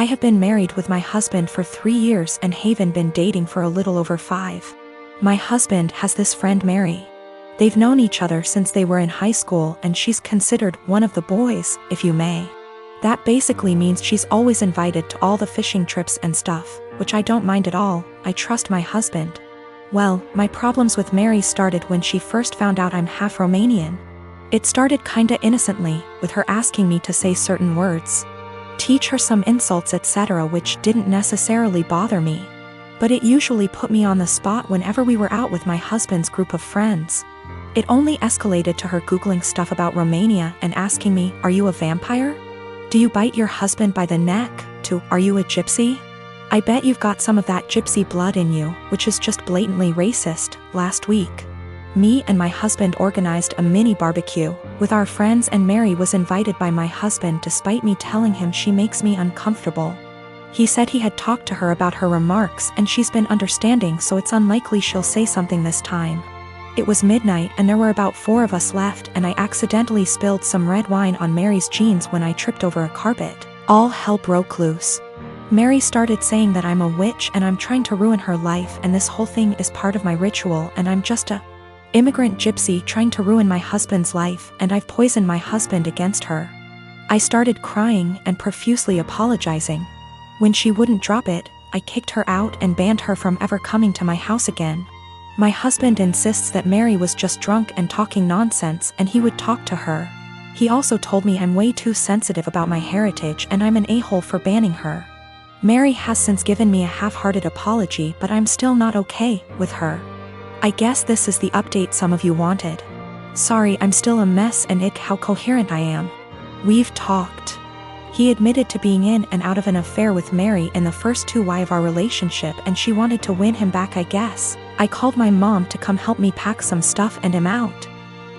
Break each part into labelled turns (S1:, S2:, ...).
S1: I have been married with my husband for 3 years and Haven been dating for a little over 5. My husband has this friend Mary. They've known each other since they were in high school and she's considered one of the boys, if you may. That basically means she's always invited to all the fishing trips and stuff, which I don't mind at all. I trust my husband. Well, my problems with Mary started when she first found out I'm half Romanian. It started kinda innocently, with her asking me to say certain words, teach her some insults etc., which didn't necessarily bother me. But it usually put me on the spot whenever we were out with my husband's group of friends. It only escalated to her Googling stuff about Romania and asking me, are you a vampire? Do you bite your husband by the neck? To, are you a gypsy? I bet you've got some of that gypsy blood in you, which is just blatantly racist. Last week, me and my husband organized a mini barbecue with our friends and Mary was invited by my husband despite me telling him she makes me uncomfortable. He said he had talked to her about her remarks and she's been understanding, so it's unlikely she'll say something this time. It was midnight and there were about 4 of us left and I accidentally spilled some red wine on Mary's jeans when I tripped over a carpet. All hell broke loose. Mary started saying that I'm a witch and I'm trying to ruin her life and this whole thing is part of my ritual and I'm just a immigrant gypsy trying to ruin my husband's life and I've poisoned my husband against her. I started crying and profusely apologizing. When she wouldn't drop it, I kicked her out and banned her from ever coming to my house again. My husband insists that Mary was just drunk and talking nonsense and he would talk to her. He also told me I'm way too sensitive about my heritage and I'm an a-hole for banning her. Mary has since given me a half-hearted apology, but I'm still not okay with her. I guess this is the update some of you wanted. Sorry, I'm still a mess and ick how coherent I am. We've talked. He admitted to being in and out of an affair with Mary in the first 2 years of our relationship and she wanted to win him back, I guess. I called my mom to come help me pack some stuff and him out.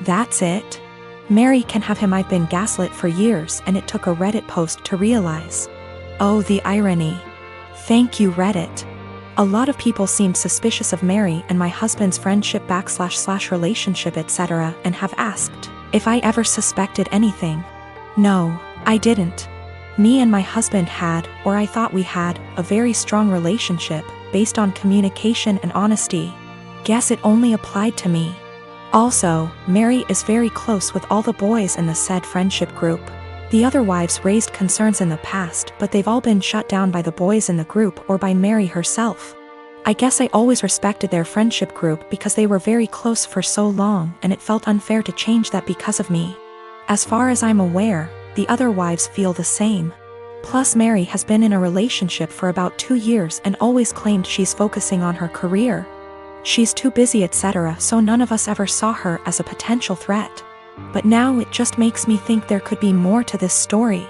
S1: That's it. Mary can have him. I've been gaslit for years and it took a Reddit post to realize. Oh, the irony. Thank you, Reddit. A lot of people seemed suspicious of Mary and my husband's friendship / relationship etc. and have asked if I ever suspected anything. No, I didn't. Me and my husband had, or I thought we had, a very strong relationship, based on communication and honesty. Guess it only applied to me. Also, Mary is very close with all the boys in the said friendship group. The other wives raised concerns in the past, but they've all been shut down by the boys in the group or by Mary herself. I guess I always respected their friendship group because they were very close for so long and it felt unfair to change that because of me. As far as I'm aware, the other wives feel the same. Plus Mary has been in a relationship for about 2 years and always claimed she's focusing on her career. She's too busy etc., so none of us ever saw her as a potential threat. But now it just makes me think there could be more to this story.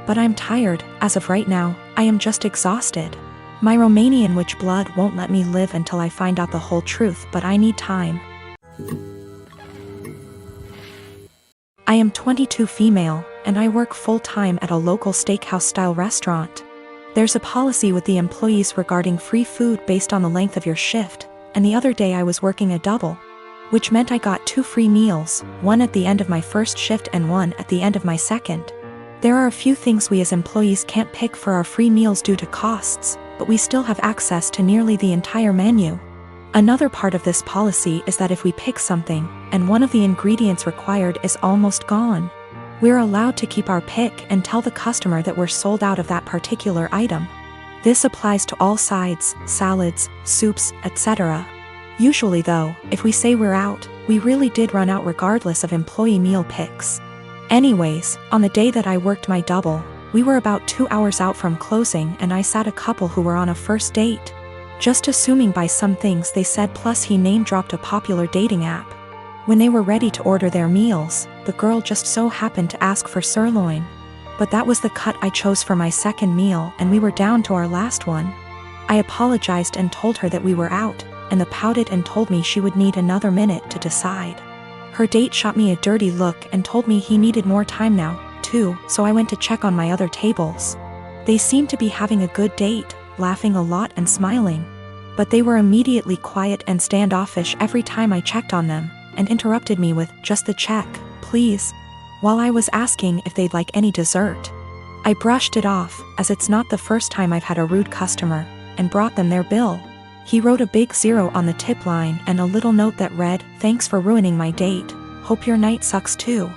S1: But I'm tired. As of right now, I am just exhausted. My Romanian witch blood won't let me live until I find out the whole truth, but I need time. I am 22, female, and I work full-time at a local steakhouse-style restaurant. There's a policy with the employees regarding free food based on the length of your shift, and the other day I was working a double, which meant I got 2 free meals, one at the end of my first shift and one at the end of my second. There are a few things we as employees can't pick for our free meals due to costs, but we still have access to nearly the entire menu. Another part of this policy is that if we pick something, and one of the ingredients required is almost gone, we're allowed to keep our pick and tell the customer that we're sold out of that particular item. This applies to all sides, salads, soups, etc. Usually though, if we say we're out, we really did run out regardless of employee meal picks. Anyways, on the day that I worked my double, we were about 2 hours out from closing and I sat a couple who were on a first date. Just assuming by some things they said, plus he name-dropped a popular dating app. When they were ready to order their meals, the girl just so happened to ask for sirloin. But that was the cut I chose for my second meal and we were down to our last one. I apologized and told her that we were out, and the pouted and told me she would need another minute to decide. Her date shot me a dirty look and told me he needed more time now, too, so I went to check on my other tables. They seemed to be having a good date, laughing a lot and smiling. But they were immediately quiet and standoffish every time I checked on them, and interrupted me with, "Just the check, please," while I was asking if they'd like any dessert. I brushed it off, as it's not the first time I've had a rude customer, and brought them their bill. He wrote a big 0 on the tip line and a little note that read, "Thanks for ruining my date. Hope your night sucks too."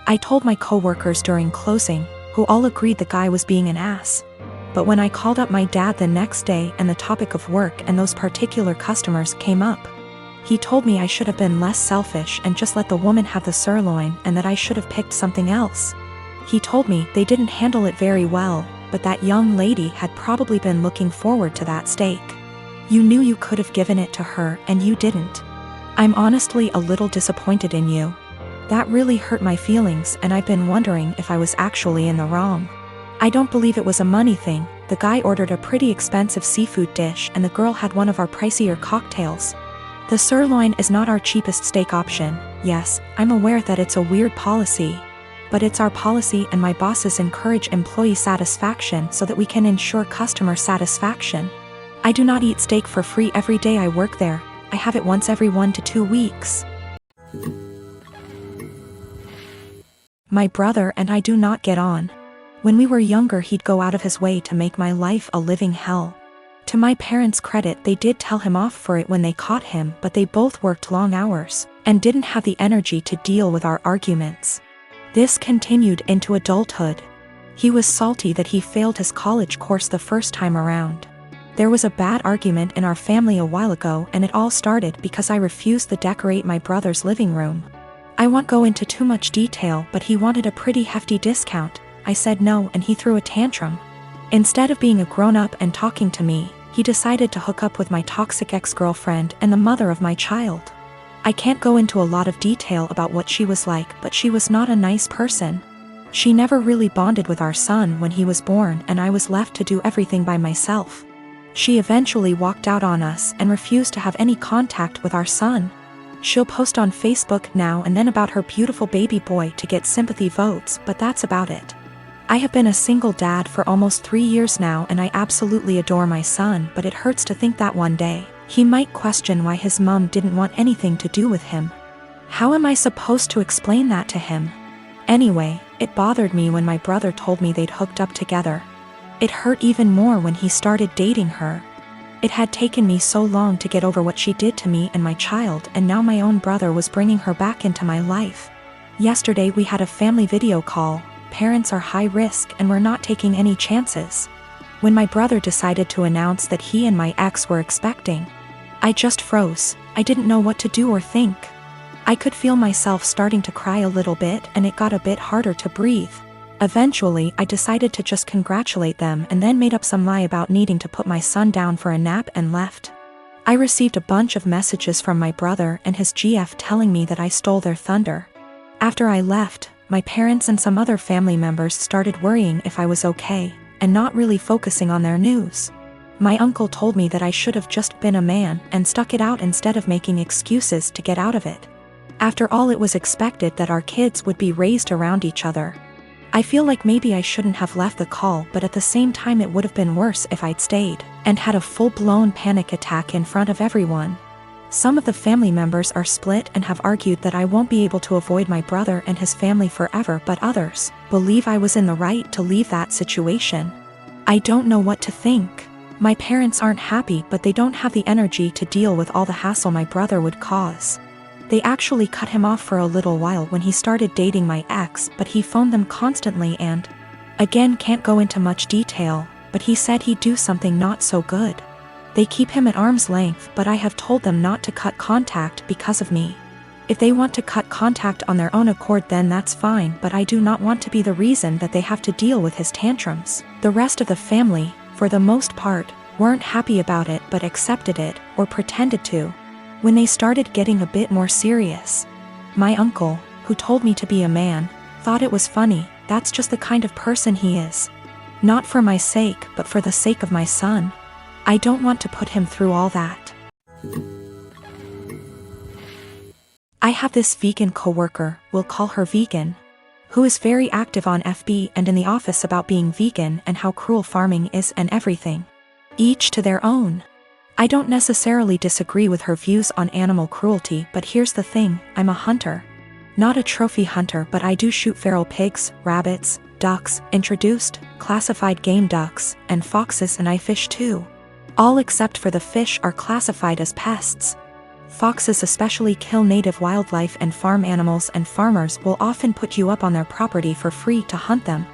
S1: I told my coworkers during closing, who all agreed the guy was being an ass. But when I called up my dad the next day and the topic of work and those particular customers came up, he told me I should have been less selfish and just let the woman have the sirloin and that I should have picked something else. He told me they didn't handle it very well, but that young lady had probably been looking forward to that steak. You knew you could have given it to her and you didn't. I'm honestly a little disappointed in you. That really hurt my feelings and I've been wondering if I was actually in the wrong. I don't believe it was a money thing. The guy ordered a pretty expensive seafood dish and the girl had one of our pricier cocktails. The sirloin is not our cheapest steak option. Yes, I'm aware that it's a weird policy. But it's our policy and my bosses encourage employee satisfaction so that we can ensure customer satisfaction. I do not eat steak for free every day I work there. I have it once every 1 to 2 weeks. My brother and I do not get on. When we were younger he'd go out of his way to make my life a living hell. To my parents' credit they did tell him off for it when they caught him, but they both worked long hours, and didn't have the energy to deal with our arguments. This continued into adulthood. He was salty that he failed his college course the first time around. There was a bad argument in our family a while ago and it all started because I refused to decorate my brother's living room. I won't go into too much detail, but he wanted a pretty hefty discount. I said no and he threw a tantrum. Instead of being a grown-up and talking to me, he decided to hook up with my toxic ex-girlfriend and the mother of my child. I can't go into a lot of detail about what she was like, but she was not a nice person. She never really bonded with our son when he was born and I was left to do everything by myself. She eventually walked out on us and refused to have any contact with our son. She'll post on Facebook now and then about her beautiful baby boy to get sympathy votes, but that's about it. I have been a single dad for almost 3 years now and I absolutely adore my son, but it hurts to think that one day he might question why his mom didn't want anything to do with him. How am I supposed to explain that to him? Anyway, it bothered me when my brother told me they'd hooked up together. It hurt even more when he started dating her. It had taken me so long to get over what she did to me and my child, and now my own brother was bringing her back into my life. Yesterday we had a family video call. Parents are high risk and we're not taking any chances. When my brother decided to announce that he and my ex were expecting, I just froze. I didn't know what to do or think. I could feel myself starting to cry a little bit and it got a bit harder to breathe. Eventually, I decided to just congratulate them and then made up some lie about needing to put my son down for a nap and left. I received a bunch of messages from my brother and his GF telling me that I stole their thunder. After I left, my parents and some other family members started worrying if I was okay, and not really focusing on their news. My uncle told me that I should have just been a man and stuck it out instead of making excuses to get out of it. After all, it was expected that our kids would be raised around each other. I feel like maybe I shouldn't have left the call, but at the same time it would have been worse if I'd stayed and had a full-blown panic attack in front of everyone. Some of the family members are split and have argued that I won't be able to avoid my brother and his family forever, but others believe I was in the right to leave that situation. I don't know what to think. My parents aren't happy, but they don't have the energy to deal with all the hassle my brother would cause. They actually cut him off for a little while when he started dating my ex, but he phoned them constantly and, again, can't go into much detail, but he said he'd do something not so good. They keep him at arm's length, but I have told them not to cut contact because of me. If they want to cut contact on their own accord, then that's fine, but I do not want to be the reason that they have to deal with his tantrums. The rest of the family, for the most part, weren't happy about it but accepted it, or pretended to. When they started getting a bit more serious, my uncle, who told me to be a man, thought it was funny. That's just the kind of person he is. Not for my sake, but for the sake of my son. I don't want to put him through all that. I have this vegan coworker, we'll call her Vegan, who is very active on FB and in the office about being vegan and how cruel farming is and everything. Each to their own. I don't necessarily disagree with her views on animal cruelty, but here's the thing, I'm a hunter. Not a trophy hunter, but I do shoot feral pigs, rabbits, ducks, introduced, classified game ducks, and foxes and fish too. All except for the fish are classified as pests. Foxes especially kill native wildlife and farm animals, and farmers will often put you up on their property for free to hunt them.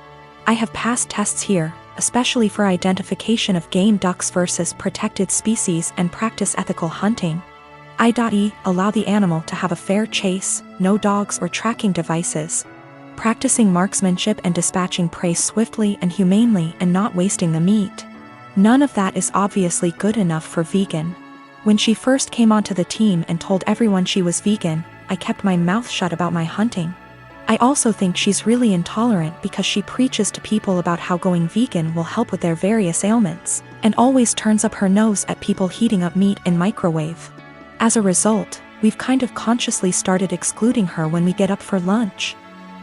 S1: I have passed tests here, especially for identification of game ducks versus protected species, and practice ethical hunting. I.e. allow the animal to have a fair chase, no dogs or tracking devices. Practicing marksmanship and dispatching prey swiftly and humanely and not wasting the meat. None of that is obviously good enough for vegan. When she first came onto the team and told everyone she was vegan, I kept my mouth shut about my hunting. I also think she's really intolerant because she preaches to people about how going vegan will help with their various ailments, and always turns up her nose at people heating up meat in microwave. As a result, we've kind of consciously started excluding her when we get up for lunch.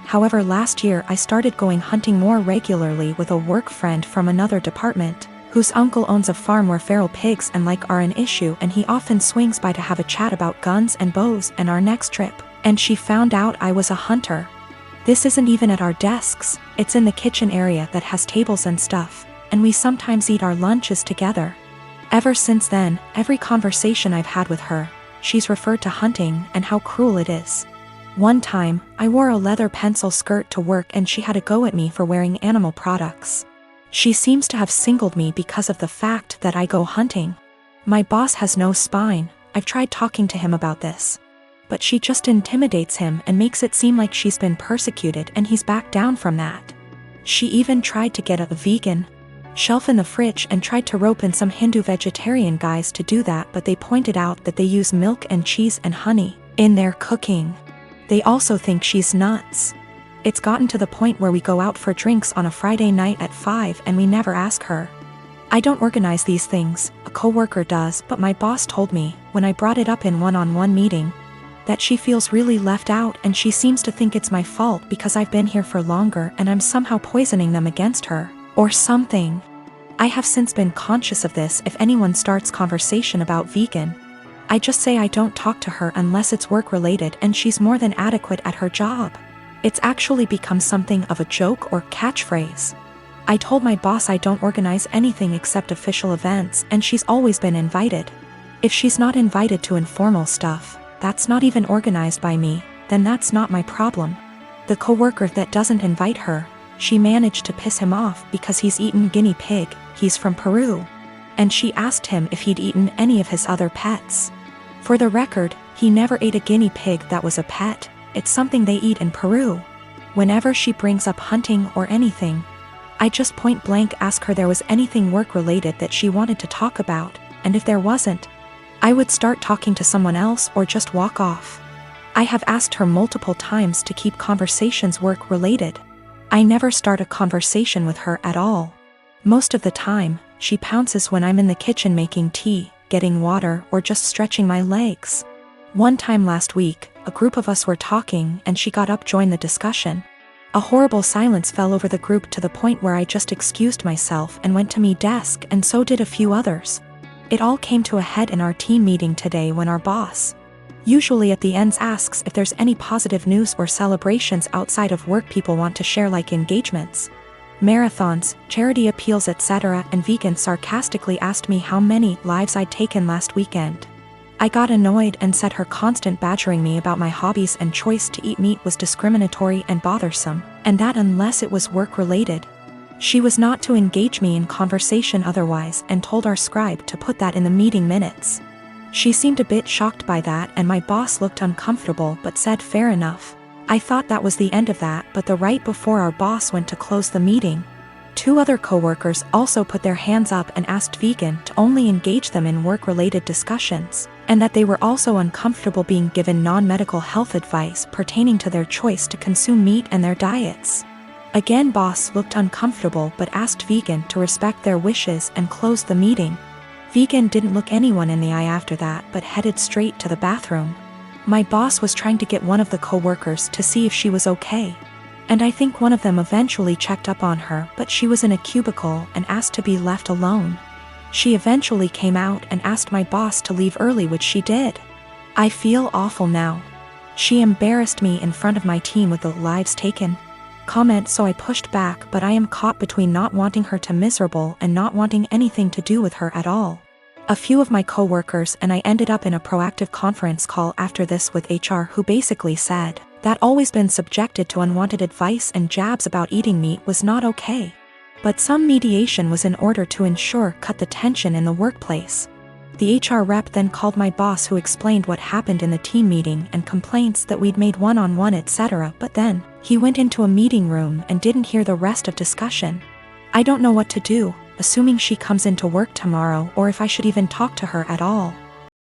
S1: However, last year I started going hunting more regularly with a work friend from another department, whose uncle owns a farm where feral pigs and are an issue, and he often swings by to have a chat about guns and bows and our next trip. And she found out I was a hunter. This isn't even at our desks, it's in the kitchen area that has tables and stuff, and we sometimes eat our lunches together. Ever since then, every conversation I've had with her, she's referred to hunting and how cruel it is. One time, I wore a leather pencil skirt to work and she had a go at me for wearing animal products. She seems to have singled me because of the fact that I go hunting. My boss has no spine. I've tried talking to him about this. But she just intimidates him and makes it seem like she's been persecuted, and he's backed down from that. She even tried to get a vegan shelf in the fridge and tried to rope in some Hindu vegetarian guys to do that, but they pointed out that they use milk and cheese and honey in their cooking. They also think she's nuts. It's gotten to the point where we go out for drinks on a Friday night at 5 and we never ask her. I don't organize these things, a coworker does, but my boss told me, when I brought it up in one-on-one meeting, that she feels really left out and she seems to think it's my fault because I've been here for longer and I'm somehow poisoning them against her, or something. I have since been conscious of this. If anyone starts conversation about vegan, I just say I don't talk to her unless it's work-related and she's more than adequate at her job. It's actually become something of a joke or catchphrase. I told my boss I don't organize anything except official events, and she's always been invited. If she's not invited to informal stuff, that's not even organized by me, then that's not my problem. The coworker that doesn't invite her, she managed to piss him off because he's eaten guinea pig, he's from Peru. And she asked him if he'd eaten any of his other pets. For the record, he never ate a guinea pig that was a pet, it's something they eat in Peru. Whenever she brings up hunting or anything, I just point blank ask her there was anything work-related that she wanted to talk about, and if there wasn't, I would start talking to someone else or just walk off. I have asked her multiple times to keep conversations work-related. I never start a conversation with her at all. Most of the time, she pounces when I'm in the kitchen making tea, getting water, or just stretching my legs. One time last week, a group of us were talking and she got up to join the discussion. A horrible silence fell over the group to the point where I just excused myself and went to my desk, and so did a few others. It all came to a head in our team meeting today when our boss, usually at the ends, asks if there's any positive news or celebrations outside of work people want to share, like engagements, marathons, charity appeals, etc., and vegan sarcastically asked me how many lives I'd taken last weekend. I got annoyed and said her constant badgering me about my hobbies and choice to eat meat was discriminatory and bothersome, and that unless it was work-related, she was not to engage me in conversation otherwise, and told our scribe to put that in the meeting minutes. She seemed a bit shocked by that, and my boss looked uncomfortable but said fair enough. I thought that was the end of that, but the right before our boss went to close the meeting, 2 other coworkers also put their hands up and asked vegan to only engage them in work-related discussions, and that they were also uncomfortable being given non-medical health advice pertaining to their choice to consume meat and their diets. Again, boss looked uncomfortable but asked vegan to respect their wishes and closed the meeting. Vegan didn't look anyone in the eye after that but headed straight to the bathroom. My boss was trying to get one of the co-workers to see if she was okay, and I think one of them eventually checked up on her, but she was in a cubicle and asked to be left alone. She eventually came out and asked my boss to leave early, which she did. I feel awful now. She embarrassed me in front of my team with the lives taken comment, so I pushed back, but I am caught between not wanting her to miserable and not wanting anything to do with her at all. A few of my coworkers and I ended up in a proactive conference call after this with HR, who basically said that always been subjected to unwanted advice and jabs about eating meat was not okay. But some mediation was in order to ensure cut the tension in the workplace. The HR rep then called my boss, who explained what happened in the team meeting and complaints that we'd made one-on-one etc. But then he went into a meeting room and didn't hear the rest of discussion. I don't know what to do, assuming she comes into work tomorrow, or if I should even talk to her at all.